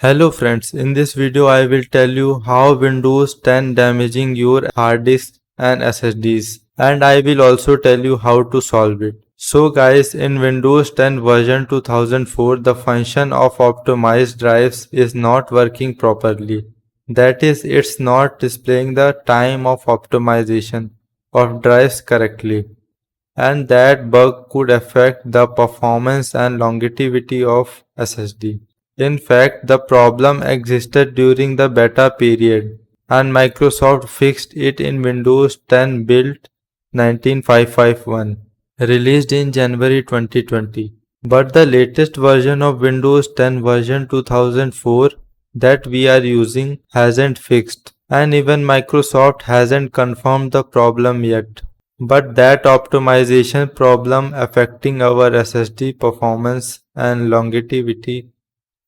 Hello friends, in this video I will tell you how Windows 10 damaging your hard disk and SSDs, and I will also tell you how to solve it. So guys, in Windows 10 version 2004 the function of optimized drives is not working properly. That is, it's not displaying the time of optimization of drives correctly, and that bug could affect the performance and longevity of SSD. In fact, the problem existed during the beta period, and Microsoft fixed it in Windows 10 build 19551, released in January 2020. But the latest version of Windows 10 version 2004 that we are using hasn't fixed, and even Microsoft hasn't confirmed the problem yet. But that optimization problem affecting our SSD performance and longevity.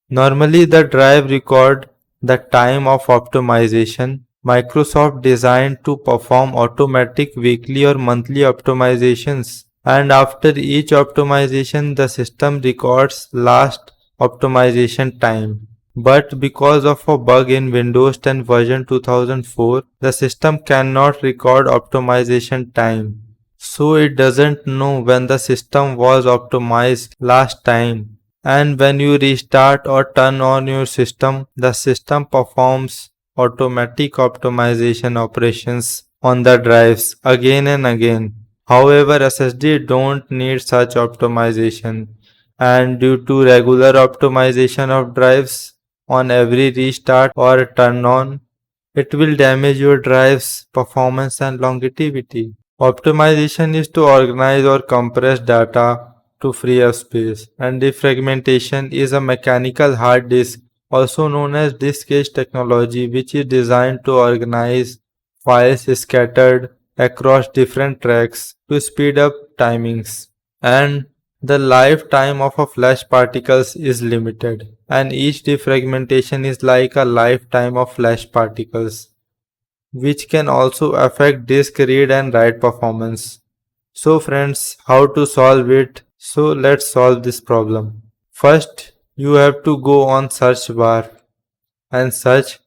Normally the drive record the time of optimization. Microsoft designed to perform automatic weekly or monthly optimizations, and after each optimization the system records last optimization time. But because of a bug in Windows 10 version 2004, the system cannot record optimization time. So it doesn't know when the system was optimized last time. And when you restart or turn on your system, the system performs automatic optimization operations on the drives again and again. However, SSD don't need such optimization, and due to regular optimization of drives on every restart or turn on, it will damage your drive's performance and longevity. Optimization is to organize or compress data to free up space, and defragmentation is a mechanical hard disk, also known as disk age technology, which is designed to organize files scattered across different tracks to speed up timings. And the lifetime of a flash particles is limited, and each defragmentation is like a lifetime of flash particles, which can also affect disk read and write performance. So friends, how to solve it? So let's solve this problem. First, you have to go on search bar and search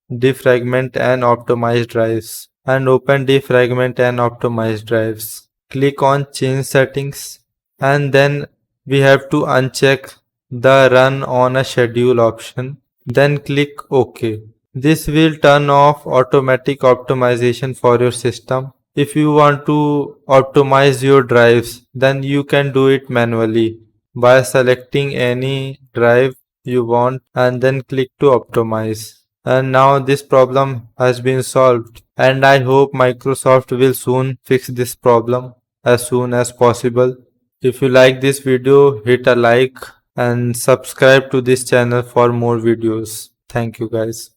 defragment and optimize drives, and open defragment and optimize drives. Click on change settings, and then we have to uncheck the run on a schedule option. Then click OK. This will turn off automatic optimization for your system. If you want to optimize your drives, then you can do it manually by selecting any drive you want and then click to optimize. And now this problem has been solved, and I hope Microsoft will soon fix this problem as soon as possible. If you like this video, hit a like and subscribe to this channel for more videos. Thank you guys.